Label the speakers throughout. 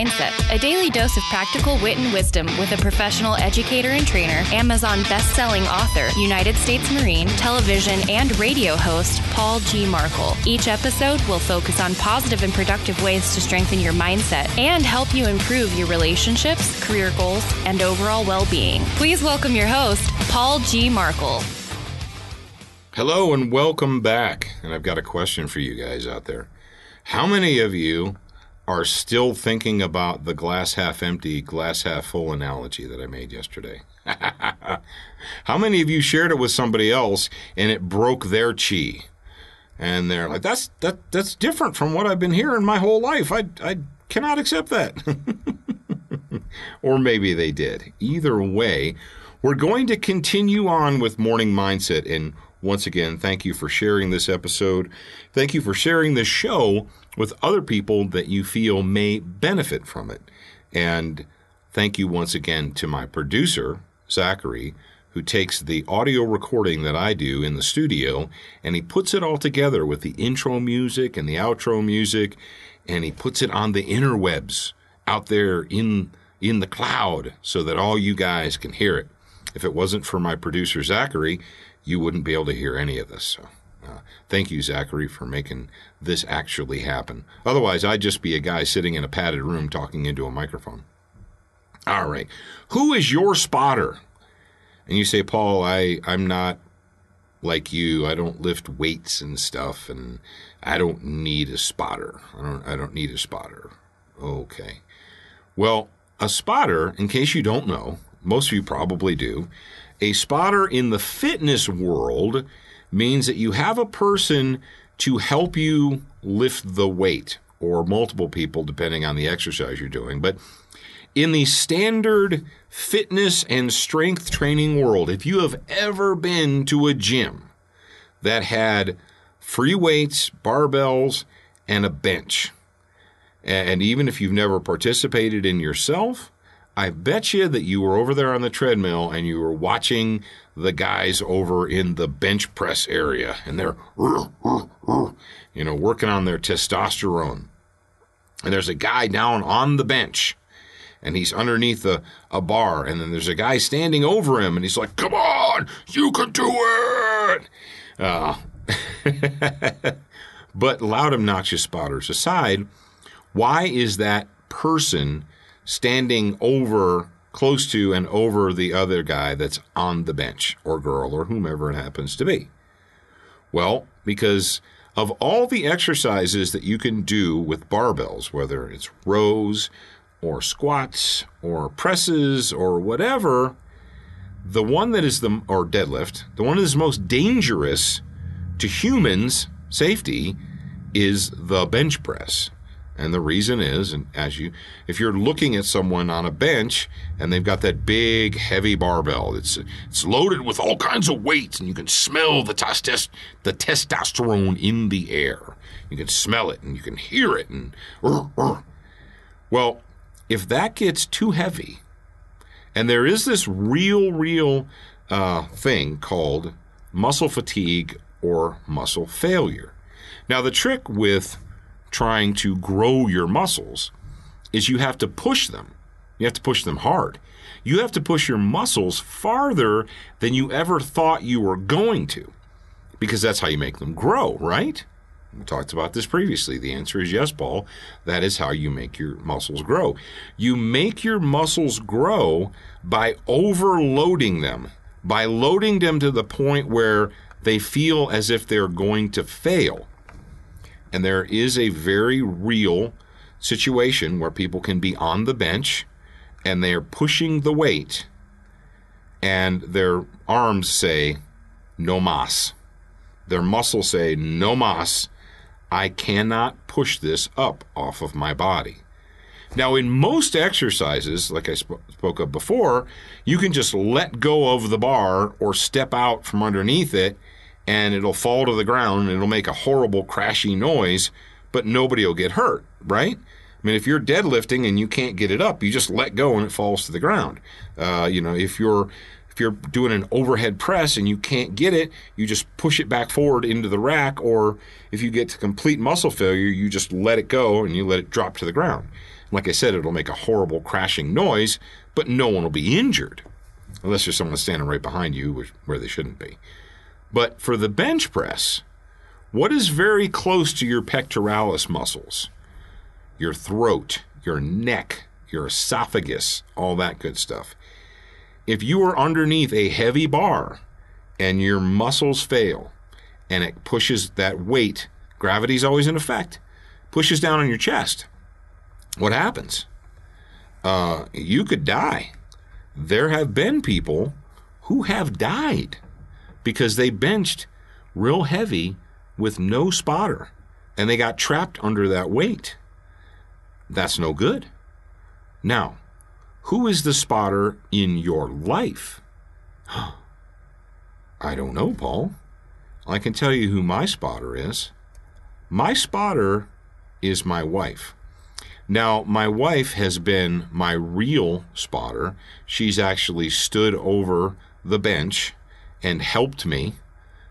Speaker 1: Mindset, a daily dose of practical wit and wisdom with a professional educator and trainer, Amazon best-selling author, United States Marine, television and radio host, Paul G. Markle. Each episode will focus on positive and productive ways to strengthen your mindset and help you improve your relationships, career goals, and overall well-being. Please welcome your host, Paul G. Markle.
Speaker 2: Hello and welcome back. And I've got a question for you guys out there. How many of you are still thinking about the glass half empty, glass half full analogy that I made yesterday? How many of you shared it with somebody else and it broke their chi? And they're like, that's different from what I've been hearing my whole life. I cannot accept that. Or maybe they did. Either way, we're going to continue on with Morning Mindset. And once again, thank you for sharing this episode. Thank you for sharing this show with other people that you feel may benefit from it. And thank you once again to my producer, Zachary, who takes the audio recording that I do in the studio and he puts it all together with the intro music and the outro music, and he puts it on the interwebs out there in the cloud so that all you guys can hear it. If it wasn't for my producer, Zachary, you wouldn't be able to hear any of this. So thank you, Zachary, for making this actually happen. Otherwise, I'd just be a guy sitting in a padded room talking into a microphone. All right. Who is your spotter? And you say, Paul, I'm not like you. I don't lift weights and stuff, and I don't need a spotter. I don't need a spotter. Okay. Well, a spotter, in case you don't know, most of you probably do, a spotter in the fitness world means that you have a person to help you lift the weight, or multiple people depending on the exercise you're doing. But in the standard fitness and strength training world, if you have ever been to a gym that had free weights, barbells, and a bench, and even if you've never participated in yourself, I bet you that you were over there on the treadmill and you were watching the guys over in the bench press area, and they're, working on their testosterone. And there's a guy down on the bench, and he's underneath a bar, and then there's a guy standing over him, and he's like, "Come on, you can do it!" But loud, obnoxious spotters aside, why is that person standing close to and over the other guy that's on the bench, or girl, or whomever it happens to be? Well, because of all the exercises that you can do with barbells, whether it's rows or squats or presses or whatever, the one that is or deadlift, the one that is most dangerous to humans' safety is the bench press. And the reason is, if you're looking at someone on a bench and they've got that big, heavy barbell, it's loaded with all kinds of weights, and you can smell the testosterone in the air. You can smell it and you can hear it. And well, if that gets too heavy, and there is this real thing called muscle fatigue or muscle failure. Now, the trick with trying to grow your muscles is you have to push them. You have to push them hard. You have to push your muscles farther than you ever thought you were going to, because that's how you make them grow, right? We talked about this previously. The answer is yes, Paul. That is how you make your muscles grow. You make your muscles grow by overloading them, by loading them to the point where they feel as if they're going to fail. And there is a very real situation where people can be on the bench and they're pushing the weight and their arms say, "No mas." Their muscles say, "No mas. I cannot push this up off of my body." Now, in most exercises, like I spoke of before, you can just let go of the bar or step out from underneath it, and it'll fall to the ground, and it'll make a horrible crashy noise, but nobody will get hurt, right? I mean, if you're deadlifting and you can't get it up, you just let go and it falls to the ground. If you're doing an overhead press and you can't get it, you just push it back forward into the rack, or if you get to complete muscle failure, you just let it go and you let it drop to the ground. Like I said, it'll make a horrible crashing noise, but no one will be injured. Unless there's someone standing right behind you, where they shouldn't be. But for the bench press, what is very close to your pectoralis muscles? Your throat, your neck, your esophagus, all that good stuff. If you are underneath a heavy bar and your muscles fail and it pushes that weight, gravity's always in effect, pushes down on your chest, what happens? You could die. There have been people who have died because they benched real heavy with no spotter and they got trapped under that weight. That's no good. Now, who is the spotter in your life? I don't know, Paul. I can tell you who my spotter is. My spotter is my wife. Now, my wife has been my real spotter. She's actually stood over the bench and helped me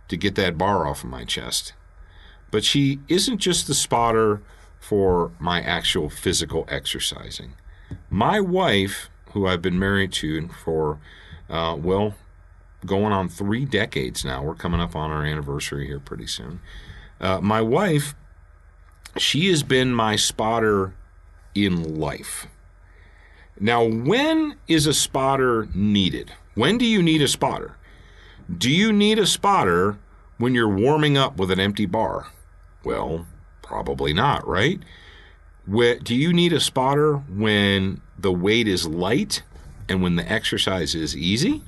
Speaker 2: to get that bar off of my chest. But she isn't just the spotter for my actual physical exercising. My wife, who I've been married to for, going on 3 decades now. We're coming up on our anniversary here pretty soon. My wife, she has been my spotter in life. Now, when is a spotter needed? When do you need a spotter? Do you need a spotter when you're warming up with an empty bar? Well, probably not, right? Do you need a spotter when the weight is light and when the exercise is easy?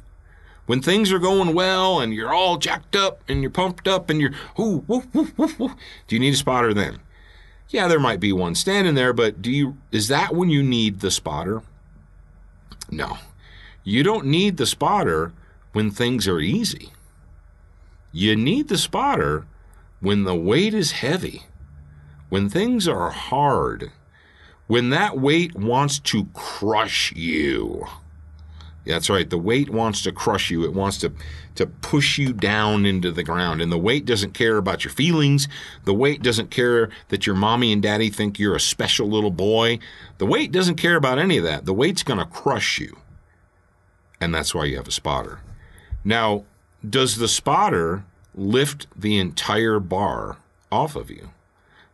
Speaker 2: When things are going well and you're all jacked up and you're pumped up and you're, ooh, woof, woof, woof, woof. Do you need a spotter then? Yeah, there might be one standing there, but is that when you need the spotter? No. You don't need the spotter when things are easy. You need the spotter when the weight is heavy, when things are hard, when that weight wants to crush you. That's right, the weight wants to crush you. It wants to push you down into the ground. And the weight doesn't care about your feelings. The weight doesn't care that your mommy and daddy think you're a special little boy. The weight doesn't care about any of that. The weight's going to crush you. And that's why you have a spotter. Now, does the spotter lift the entire bar off of you?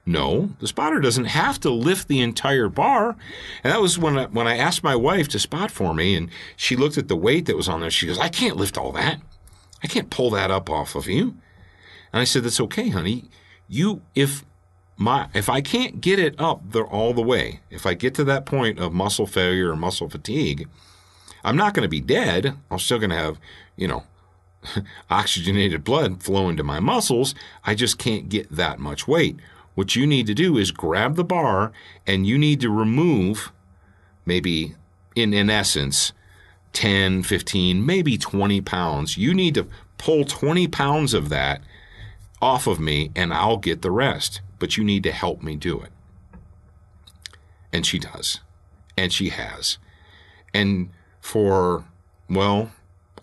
Speaker 2: No, the spotter doesn't have to lift the entire bar. And that was when I asked my wife to spot for me, and she looked at the weight that was on there. She goes, I can't lift all that. I can't pull that up off of you. And I said, that's okay, honey. If I can't get it up all the way, if I get to that point of muscle failure or muscle fatigue, I'm not going to be dead. I'm still going to have, oxygenated blood flow into my muscles. I just can't get that much weight. What you need to do is grab the bar and you need to remove maybe, in essence, 10, 15, maybe 20 pounds. You need to pull 20 pounds of that off of me and I'll get the rest. But you need to help me do it. And she does. And she has. And for,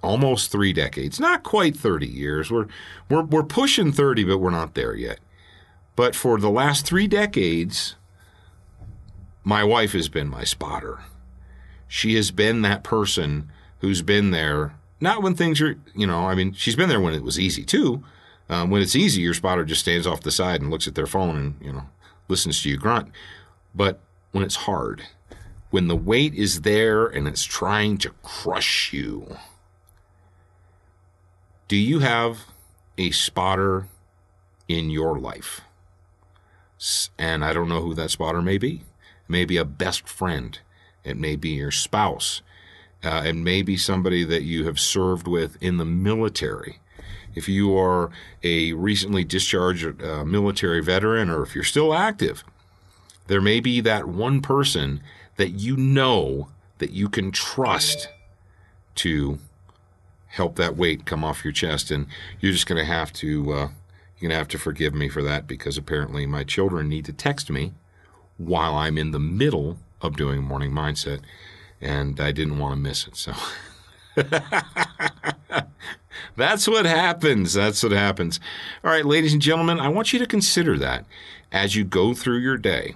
Speaker 2: almost 3 decades, not quite 30 years. We're pushing 30, but we're not there yet. But for the last 3 decades, my wife has been my spotter. She has been that person who's been there, not when things are, she's been there when it was easy too. When it's easy, your spotter just stands off the side and looks at their phone and, listens to you grunt. But when it's hard, when the weight is there and it's trying to crush you, do you have a spotter in your life? And I don't know who that spotter may be. It may be a best friend. It may be your spouse. It may be somebody that you have served with in the military. If you are a recently discharged military veteran, or if you're still active, there may be that one person that that you can trust to help that weight come off your chest. And you're just going to have to you're going to have to forgive me for that, because apparently my children need to text me while I'm in the middle of doing Morning Mindset, and I didn't want to miss it. So that's what happens. That's what happens. All right, ladies and gentlemen, I want you to consider that as you go through your day.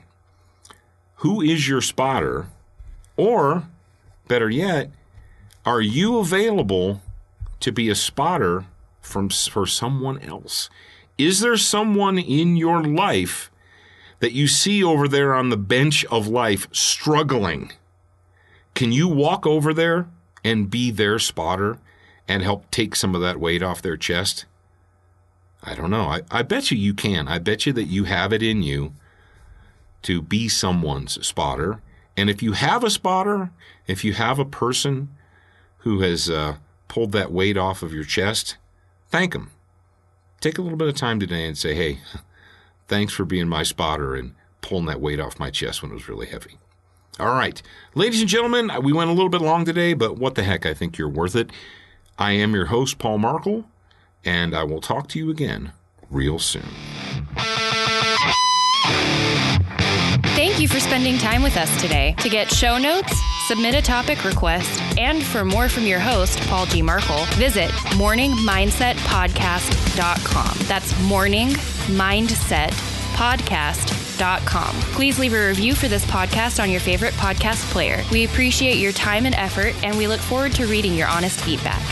Speaker 2: who is your spotter? Or, better yet, are you available to be a spotter for someone else? Is there someone in your life that you see over there on the bench of life struggling? Can you walk over there and be their spotter and help take some of that weight off their chest? I don't know. I bet you can. I bet you that you have it in you to be someone's spotter. And if you have a spotter, if you have a person who has pulled that weight off of your chest, thank them. Take a little bit of time today and say, hey, thanks for being my spotter and pulling that weight off my chest when it was really heavy. All right. Ladies and gentlemen, we went a little bit long today, but what the heck, I think you're worth it. I am your host, Paul Markle, and I will talk to you again real soon.
Speaker 1: Thank you for spending time with us today. To get show notes, submit a topic request, and for more from your host, Paul G. Markle, visit morningmindsetpodcast.com. That's morningmindsetpodcast.com. Please leave a review for this podcast on your favorite podcast player. We appreciate your time and effort, and we look forward to reading your honest feedback.